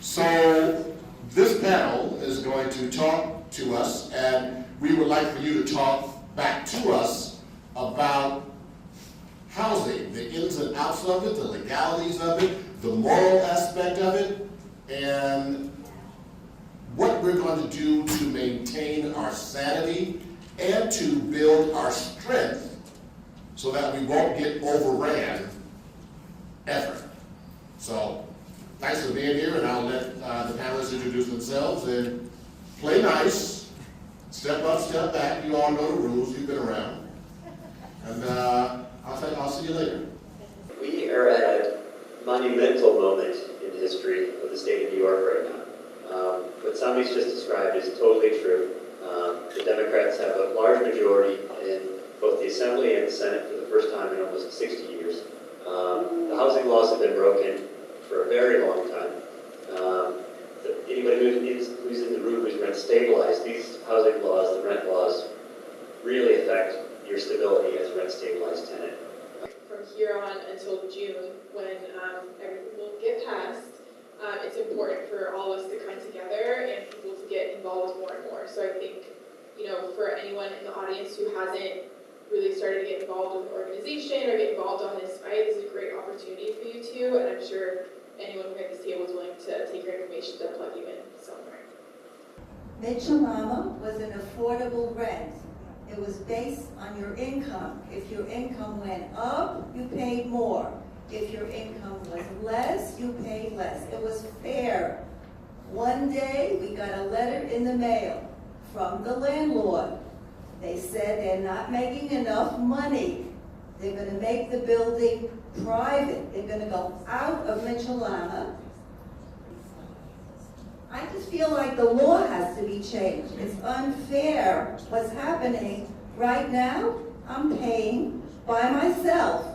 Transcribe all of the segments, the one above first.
So this panel is going to talk to us, and we would like for you to talk back to us about housing, the ins and outs of it, the legalities of it, the moral aspect of it, and what we're going to do to maintain our sanity and to build our strength so that we won't get overran ever. So, thanks for being here, and I'll let the panelists introduce themselves and play nice, step up, step back. You all know the rules, you've been around. And I'll see you later. We are at a monumental moment in the history of the state of New York right now. What Sami's just described is totally true. The Democrats have a large majority in both the Assembly and the Senate for the first time in almost 60 years. The housing laws have been broken for a very long time. Anybody who's in the room who's rent stabilized, these housing laws, the rent laws, really affect your stability as a rent stabilized tenant. From here on until June, when everything will get passed, it's important for all of us to come together and people to get involved more and more. So I think, for anyone in the audience who hasn't really started to get involved with an organization or get involved on this fight, this is a great opportunity for you to, and I'm sure anyone here at this table is willing to take your information to plug you in somewhere. Mitchell-Lama was an affordable rent. It was based on your income. If your income went up, you paid more. If your income was less, you paid less. It was fair. One day, we got a letter in the mail from the landlord. They said they're not making enough money. They're going to make the building private. They're going to go out of Mitchell-Lama. I just feel like the law has to be changed. It's unfair what's happening. Right now, I'm paying by myself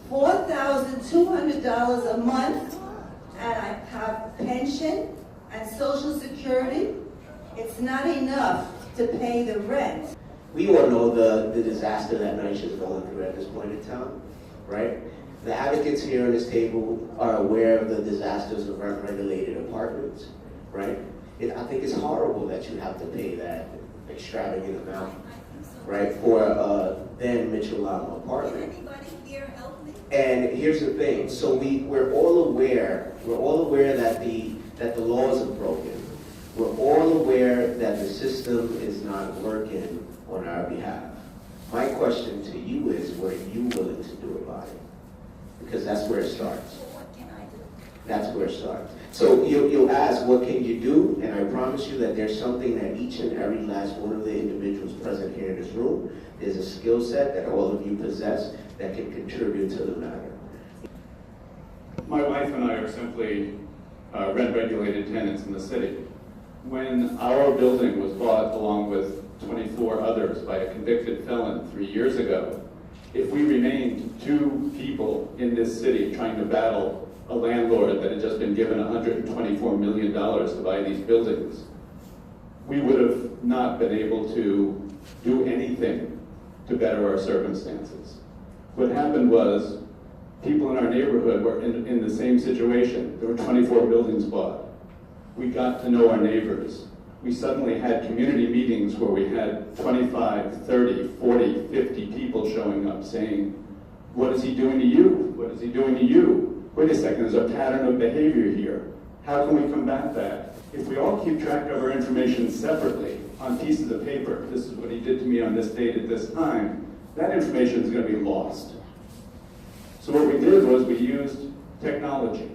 $4,200 a month, and I have pension and Social Security. It's not enough to pay the rent. We all know the disaster that NYCHA is going through at this point in time, right? The advocates here on this table are aware of the disasters of rent-regulated apartments, right? I think it's horrible that you have to pay that extravagant amount, right, for a then Mitchell-Lama apartment. Can anybody here help me? And here's the thing, so we're all aware that the laws are broken. We're all aware that the system is not working on our behalf. My question to you is, what are you willing to do about it? Because that's where it starts. What can I do? That's where it starts. So you'll ask, what can you do? And I promise you that there's something that each and every last one of the individuals present here in this room, there's a skill set that all of you possess that can contribute to the matter. My wife and I are simply rent-regulated tenants in the city. When our building was bought along with 24 others by a convicted felon 3 years ago, if we remained two people in this city trying to battle a landlord that had just been given $124 million to buy these buildings, we would have not been able to do anything to better our circumstances. What happened was, people in our neighborhood were in the same situation. There were 24 buildings bought. We got to know our neighbors. We suddenly had community meetings where we had 25, 30, 40, 50 people showing up saying, what is he doing to you? What is he doing to you? Wait a second, there's a pattern of behavior here. How can we combat that? If we all keep track of our information separately on pieces of paper, this is what he did to me on this date at this time, that information is going to be lost. So what we did was we used technology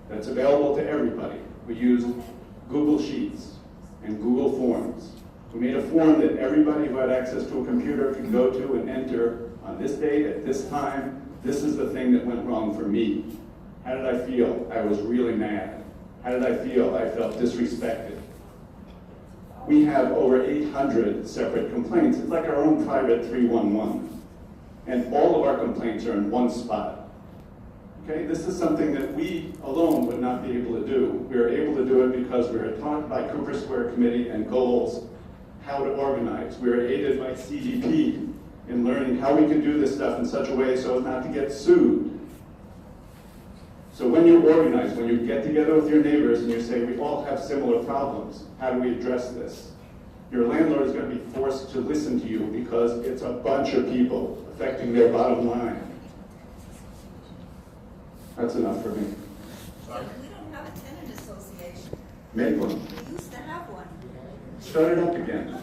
that's available to everybody. We used Google Sheets and Google Forms. We made a form that everybody who had access to a computer could go to and enter on this date, at this time, this is the thing that went wrong for me. How did I feel? I was really mad. How did I feel? I felt disrespected. We have over 800 separate complaints. It's like our own private 311. And all of our complaints are in one spot. Okay, this is something that we alone would not be able to do. We are able to do it because we are taught by Cooper Square Committee and goals how to organize. We are aided by CDP in learning how we can do this stuff in such a way so as not to get sued. So when you organize, when you get together with your neighbors and you say, we all have similar problems, how do we address this? Your landlord is going to be forced to listen to you because it's a bunch of people affecting their bottom line. That's enough for me. We don't have a tenant association. Make one. We used to have one. Start it up again.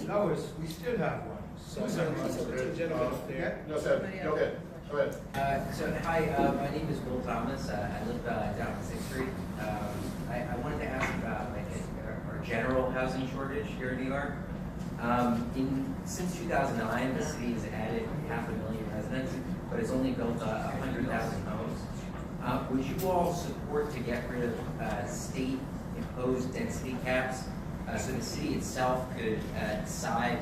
No, No, we still have one. Susan runs the gentleman there. No, sir, go ahead, go ahead. Hi, my name is Will Thomas. I live down on 6th Street. I wanted to ask about our general housing shortage here in New York. Since 2009, the city has added 500,000 residents, but it's only built 100,000 homes. Would you all support to get rid of state-imposed density caps so the city itself could decide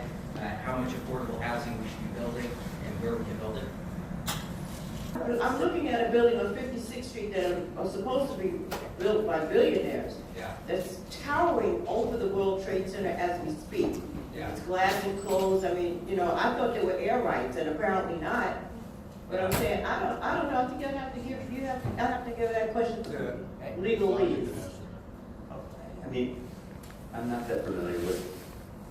how much affordable housing we should be building and where we can build it? I'm looking at a building on 56th Street that are supposed to be built by billionaires. Yeah. That's towering over the World Trade Center as we speak. Yeah. It's glass enclosed. I mean, I thought they were air rights, and apparently not. But I'm saying, I don't know. I think I have to give that question to legalese. I mean, I'm not that familiar with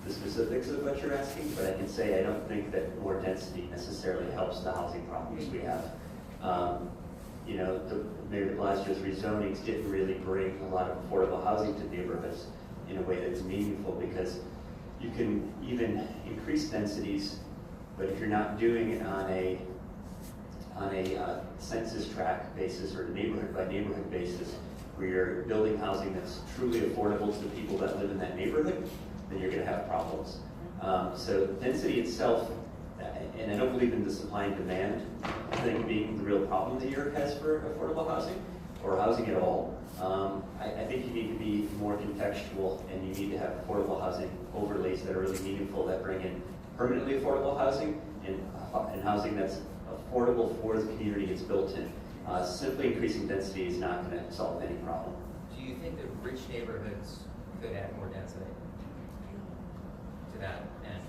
the specifics of what you're asking, but I can say I don't think that more density necessarily helps the housing problems we have. Maybe last year's rezonings didn't really bring a lot of affordable housing to neighborhoods in a way that's meaningful, because you can even increase densities, but if you're not doing it on a census tract basis or neighborhood by neighborhood basis, where you're building housing that's truly affordable to the people that live in that neighborhood, then you're going to have problems. So density itself, and I don't believe in the supply and demand thing being the real problem that New York has for affordable housing, or housing at all. I think you need to be more contextual, and you need to have affordable housing overlays that are really meaningful, that bring in permanently affordable housing and housing that's affordable for the community it's built in. Simply increasing density is not going to solve any problem. Do you think that rich neighborhoods could add more density to that end?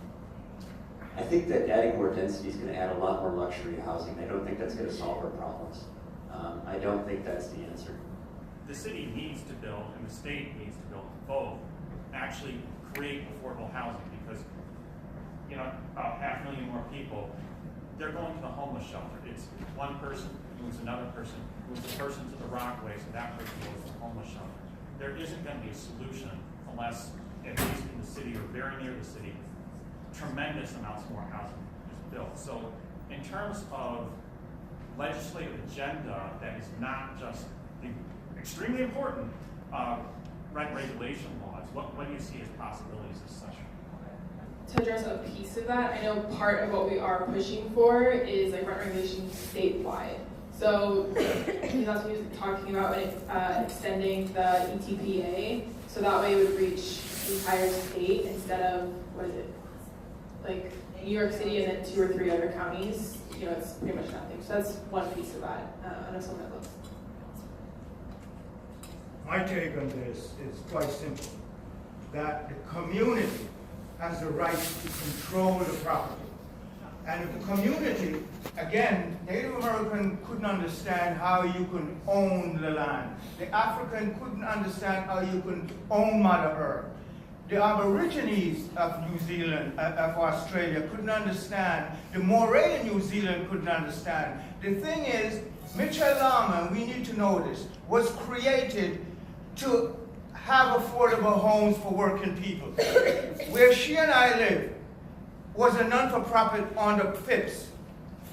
I think that adding more density is going to add a lot more luxury housing. I don't think that's going to solve our problems. I don't think that's the answer. The city needs to build, and the state needs to build both, actually create affordable housing, because, about 500,000 more people, they're going to the homeless shelter. It's one person moves another person, moves a person to the Rockaway, so that person goes to the homeless shelter. There isn't going to be a solution unless, at least in the city or very near the city, tremendous amounts more housing is built. So in terms of legislative agenda that is not just the extremely important rent regulation laws, what do you see as possibilities as such? To address a piece of that, I know part of what we are pushing for is rent regulation statewide. So that's what we were talking about extending the ETPA, so that way it would reach the entire state instead of, New York City and then 2 or 3 other counties. It's pretty much nothing. So that's one piece of that. I know some of that looks. My take on this is quite simple, that the community has the right to control the property. And if the community, again, Native American couldn't understand how you can own the land. The African couldn't understand how you can own Mother Earth. The Aborigines of New Zealand, of Australia, couldn't understand. The Moray in New Zealand couldn't understand. The thing is, Mitchell Lama, we need to know this, was created to have affordable homes for working people. Where she and I live was a non-for-profit under Phipps.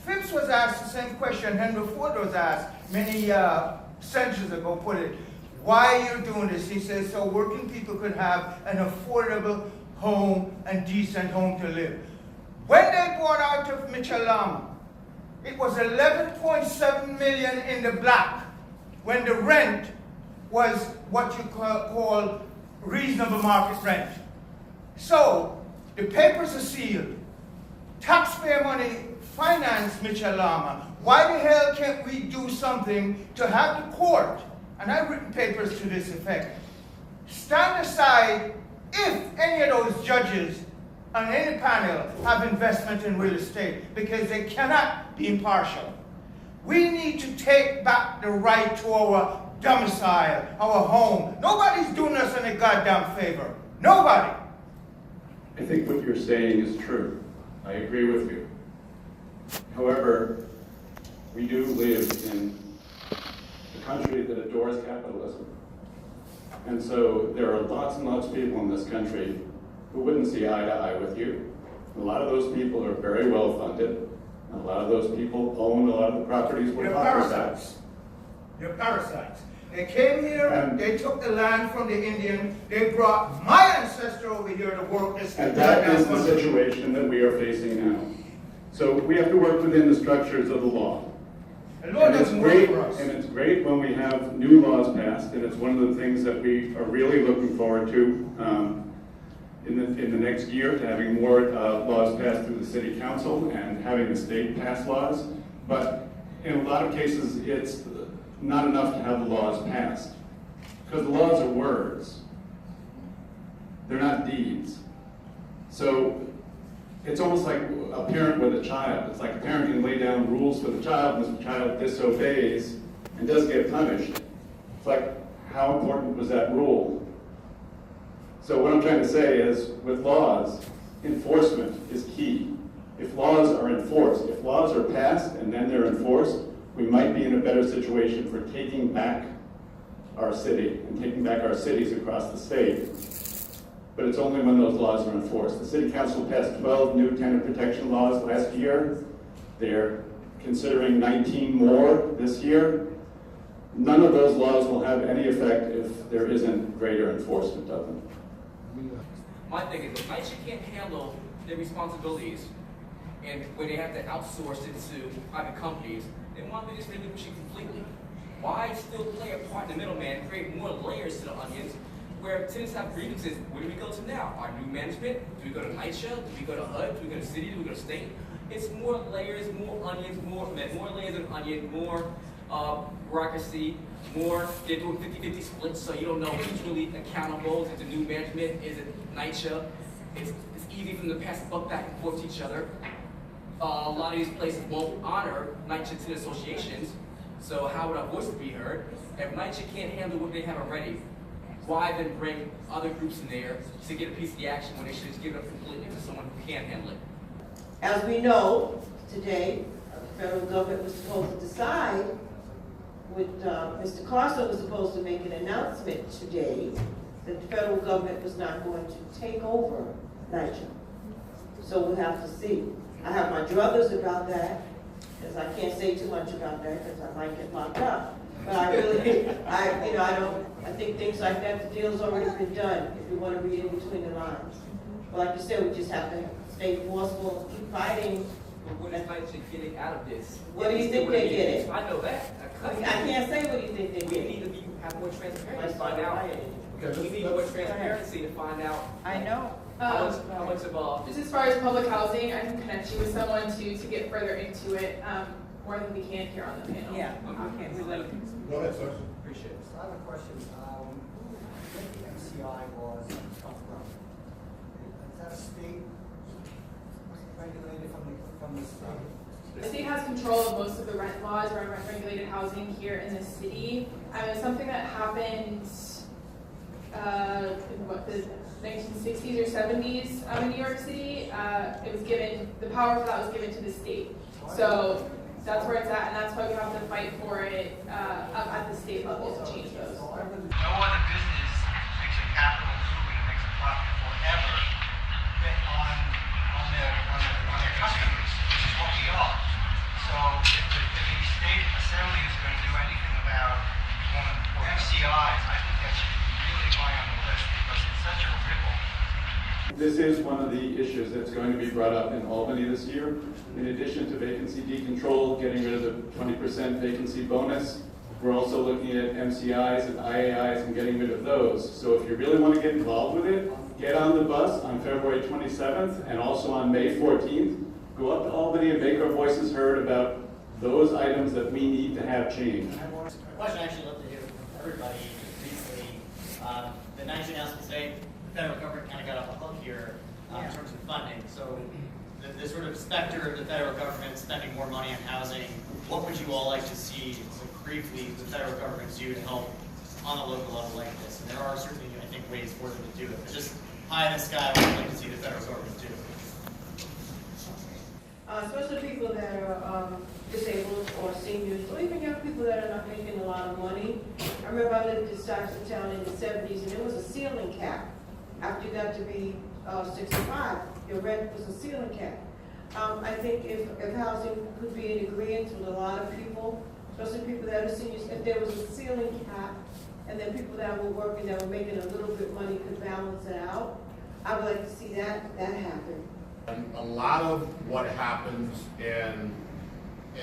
Phipps was asked the same question Henry Ford was asked many centuries ago, put it, why are you doing this? He says, so working people could have an affordable home and decent home to live. When they bought out of Mitchell Lama, it was 11.7 million in the black, when the rent was what you call reasonable market rent. So the papers are sealed. Taxpayer money financed Mitchell Lama. Why the hell can't we do something to have the court, and I've written papers to this effect, stand aside if any of those judges on any panel have investment in real estate, because they cannot be impartial. We need to take back the right to our domicile, our home. Nobody's doing us any goddamn favor. Nobody. I think what you're saying is true. I agree with you. However, we do live in a country that adores capitalism. And so there are lots and lots of people in this country who wouldn't see eye to eye with you. A lot of those people are very well funded. A lot of those people own a lot of the properties we're They're talking about. parasites. They're parasites. They came here, And- they took the land from the Indian, they brought my ancestor over here to work this. And that is the goddamn situation that we are facing now. So we have to work within the structures of the law. The law And it's doesn't work great, for us. and it's great when we have new laws passed, and it's one of the things that we are really looking forward to in the next year, to having more laws passed through the city council and having the state pass laws. But in a lot of cases, it's not enough to have the laws passed, because the laws are words. They're not deeds. So it's almost like a parent with a child. It's like a parent can lay down rules for the child, and if the child disobeys and does get punished, it's like, how important was that rule? So what I'm trying to say is, with laws, enforcement is key. If laws are enforced, if laws are passed and then they're enforced, we might be in a better situation for taking back our city and taking back our cities across the state. But it's only when those laws are enforced. The city council passed 12 new tenant protection laws last year. They're considering 19 more this year. None of those laws will have any effect if there isn't greater enforcement of them. My thing is, if NYCHA can't handle their responsibilities, and where they have to outsource it to private companies, then why don't they just relinquish it completely? Why still play a part in the middleman, create more layers to the onions, where tenants have grievances? Where do we go to now? Our new management? Do we go to NYCHA? Do we go to HUD? Do we go to city? Do we go to state? It's more layers, more onions, more layers of onion, more bureaucracy, more, they're doing 50-50 splits, so you don't know who's really accountable. Is it the new management? Is it NYCHA? It's easy for them to pass the buck back and forth to each other. A lot of these places won't honor NYCHA tenant associations, so how would our voices be heard? If NYCHA can't handle what they have already, why then bring other groups in there to get a piece of the action when they should just give it up completely to someone who can handle it? As we know, today, the federal government was supposed to decide Mr. Carson was supposed to make an announcement today that the federal government was not going to take over NYCHA. So we'll have to see. I have my druthers about that, because I can't say too much about that, because I might get locked up. But I really, I think things like that, the deal's already been done, if you want to read in between the lines. But like you said, we just have to stay forceful, keep fighting. But what is NYCHA getting out of this? What do you think they're getting? I know that. I can't say what do you think they're We getting. need to have more transparency to Let's find out. Okay, We need more transparency to find out I know. how much of Just as far as public housing, I can connect you with someone to get further into it, more than we can here on the panel. Yeah, okay, we will. Go ahead, sir. appreciate it. So I have a question. With the MCI laws on tough ground, is that a state regulated from the state? The state has control of most of the rent laws around rent regulated housing here in the city. It's something that happened in the 1960s or 70s in New York City. It was given, the power for that was given to the state. So that's where it's at, and that's why we have to fight for it up at the state level to change those. No other business makes a capital improvement and makes a profit forever on their customers, which is what we are. So if the state assembly is going to do anything about MCIs, I think that should be really high on the list because it's such a ripple. This is one of the issues that's going to be brought up in Albany this year. In addition to vacancy decontrol, getting rid of the 20% vacancy bonus, we're also looking at MCIs and IAIs and getting rid of those. So if you really want to get involved with it, get on the bus on February 27th and also on May 14th. Go up to Albany and make our voices heard about those items that we need to have changed. The question I actually love to hear from everybody briefly. The NYCHA announcement today, the federal government kind of got off the hook here in terms of funding. So the sort of specter of the federal government spending more money on housing what would you all like to see briefly the federal government do to help on a local level like this? And there are certainly, I think, ways for them to do it. But just pie in the sky, what would you like to see the federal government do? Especially people that are disabled or seniors, or even young people that are not making a lot of money. I remember I lived in Town in the 70s, and there was a ceiling cap. After you got to be 65, your rent was a ceiling cap. I think if housing could be an agreement with a lot of people, especially people that are seniors, if there was a ceiling cap, and then people that were working, that were making a little bit money could balance it out, I would like to see that happen. And a lot of what happens in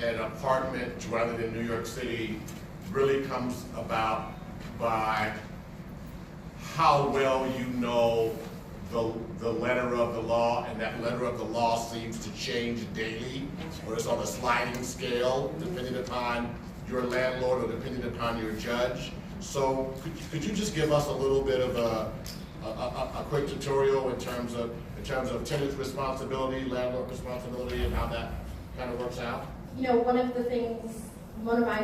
an apartment rather than New York City really comes about by how well you know the letter of the law, and that letter of the law seems to change daily, or it's on a sliding scale depending upon your landlord or depending upon your judge. So could you just give us a little bit of a quick tutorial in terms of tenant's responsibility, landlord responsibility, and how that kind of works out? You know, one of my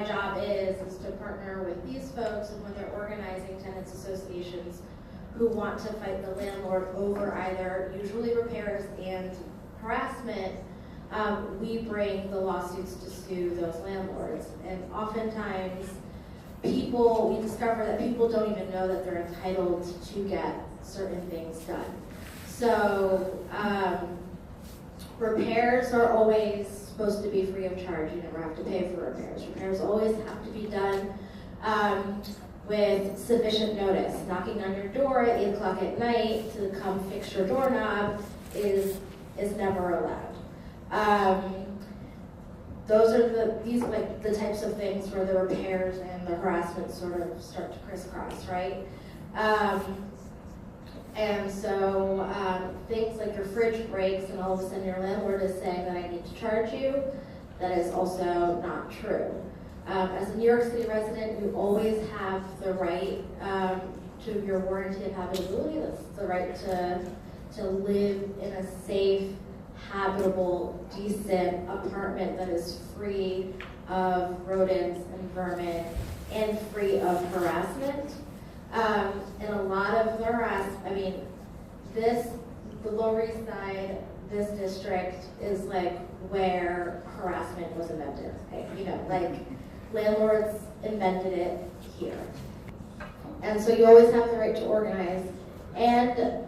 job is to partner with these folks, and when they're organizing tenants associations who want to fight the landlord over either usually repairs and harassment, we bring the lawsuits to sue those landlords. And oftentimes we discover that people don't even know that they're entitled to get certain things done. So repairs are always supposed to be free of charge. You never have to pay for repairs. Repairs always have to be done with sufficient notice. Knocking on your door at 8 o'clock at night to come fix your doorknob is never allowed. Those are the types of things where the repairs and the harassment sort of start to crisscross, right? And so things like your fridge breaks and all of a sudden your landlord is saying that I need to charge you, that is also not true. As a New York City resident, you always have the right to your warranty of habitability. That's the right to live in a safe, habitable, decent apartment that is free of rodents and vermin and free of harassment. And a lot of the Lower East Side, this district is like where harassment was invented. Landlords invented it here. And so you always have the right to organize, and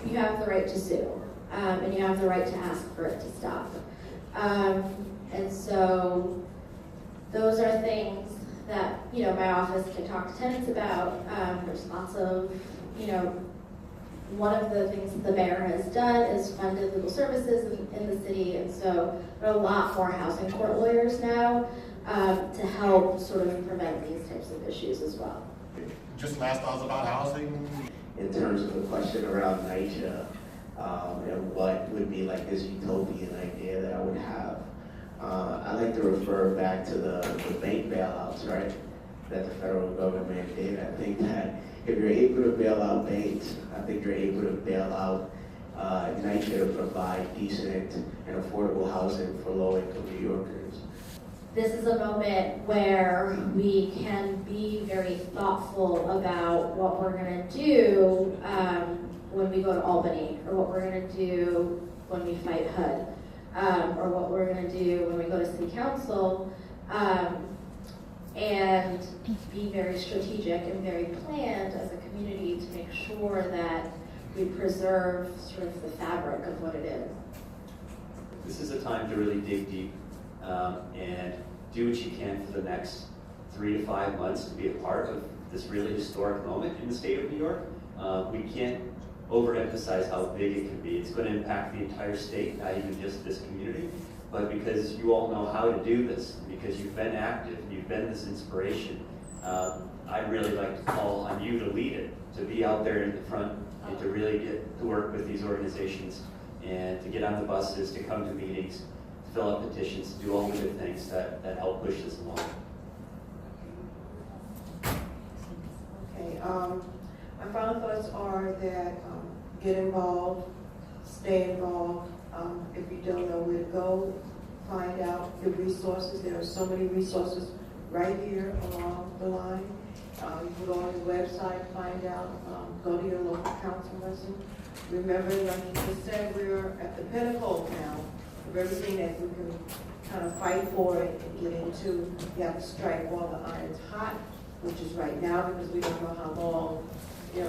you have the right to sue, and you have the right to ask for it to stop. And so those are things that, my office can talk to tenants about. There's lots of, one of the things that the mayor has done is funded legal services in the city, and so there are a lot more housing court lawyers now to help sort of prevent these types of issues as well. Just last thoughts about housing? In terms of the question around NYCHA and what would be like this utopian idea that I would have, I like to refer back to the bank bailouts, right, that the federal government did. I think that if you're able to bail out banks, I think you're able to bail out NYCHA to provide decent and affordable housing for low-income New Yorkers. This is a moment where we can be very thoughtful about what we're going to do when we go to Albany, or what we're going to do when we fight HUD, or what we're going to do when we go to City Council, and be very strategic and very planned as a community to make sure that we preserve sort of the fabric of what it is. This is a time to really dig deep and do what you can for the next 3 to 5 months to be a part of this really historic moment in the state of New York. We can't overemphasize how big it can be. It's going to impact the entire state, not even just this community, but because you all know how to do this, because you've been active, you've been this inspiration, I'd really like to call on you to lead it, to be out there in the front and to really get to work with these organizations and to get on the buses, to come to meetings, to fill out petitions, to do all the good things that help push this along. Okay, my final thoughts are that get involved, stay involved. If you don't know where to go, find out the resources. There are so many resources right here along the line. You can go on the website, find out, go to your local council person. Remember, like you just said, we're at the pinnacle now of everything that we can kind of fight for and get into. You have to strike while the iron's hot, which is right now, because we don't know how long,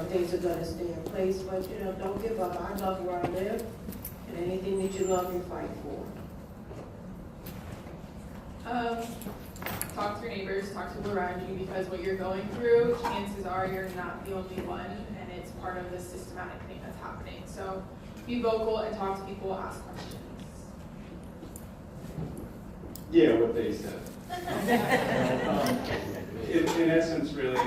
things are gonna stay in place. But, don't give up. I love where I live, and anything that you love, you fight for. Talk to your neighbors, talk to people around you, because what you're going through, chances are you're not the only one, and it's part of the systematic thing that's happening. So be vocal and talk to people, ask questions. Yeah, what they said. In essence, really,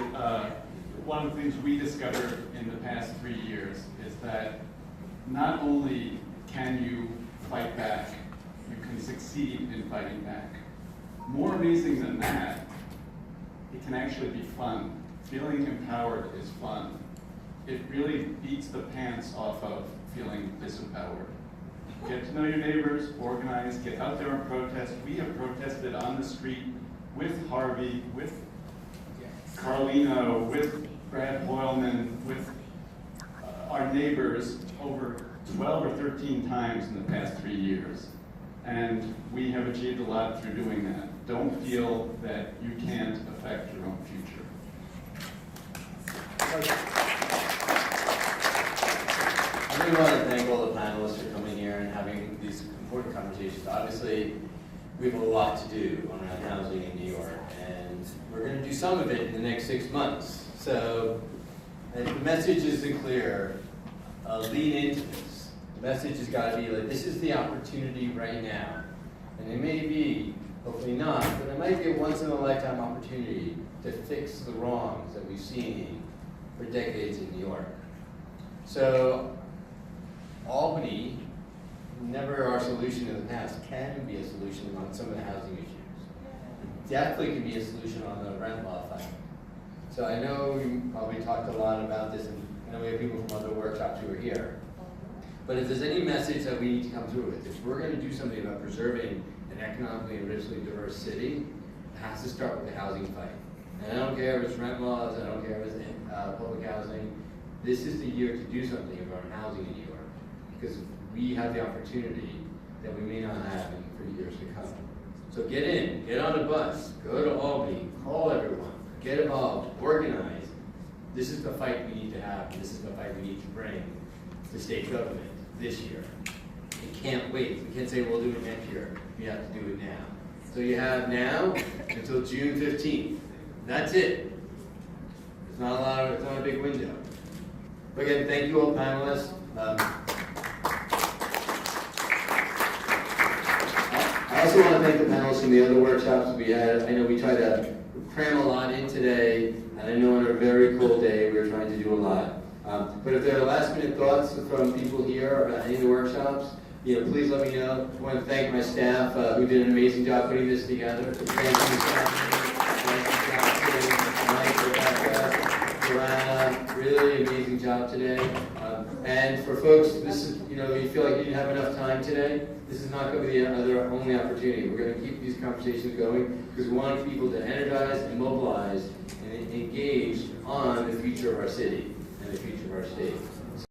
one of the things we discovered in the past 3 years is that not only can you fight back, you can succeed in fighting back. More amazing than that, it can actually be fun. Feeling empowered is fun. It really beats the pants off of feeling disempowered. Get to know your neighbors, organize, get out there and protest. We have protested on the street with Harvey, with Carlino, with Brad Boylman, with our neighbors over 12 or 13 times in the past 3 years. And we have achieved a lot through doing that. Don't feel that you can't affect your own future. I really want to thank all the panelists for coming here and having these important conversations. Obviously, we have a lot to do around housing in New York, and we're going to do some of it in the next 6 months. So, and the message isn't clear. Lean into this. The message has got to be like, this is the opportunity right now. And it may be, hopefully not, but it might be a once-in-a-lifetime opportunity to fix the wrongs that we've seen for decades in New York. So, Albany, never our solution in the past, can be a solution on some of the housing issues. It definitely can be a solution on the rent law fight. So I know we probably talked a lot about this, and I know we have people from other workshops who are here. But if there's any message that we need to come through with, if we're going to do something about preserving an economically and richly diverse city, it has to start with the housing fight. And I don't care if it's rent laws, I don't care if it's public housing. This is the year to do something about housing in New York, because we have the opportunity that we may not have for years to come. So get in, get on a bus, go to Albany, call everyone, get involved, organize. This is the fight we need to have, and this is the fight we need to bring to state government this year. We can't wait. We can't say we'll do it next year. We have to do it now. So you have now until June 15th. That's it. It's not it's not a big window. But again, thank you all panelists. I also want to thank the panelists from the other workshops we had. I know we tried to cram a lot in today, and I know on a very cold day we were trying to do a lot. But if there are last minute thoughts from people here about any of the workshops, please let me know. I want to thank my staff who did an amazing job putting this together. Thank you, Mike, Rebecca, Joanna, really amazing job today. And for folks, this is, you feel like you didn't have enough time today, this is not going to be another only opportunity. We're going to keep these conversations going because we want people to energize and mobilize and engage on the future of our city and the future of our state.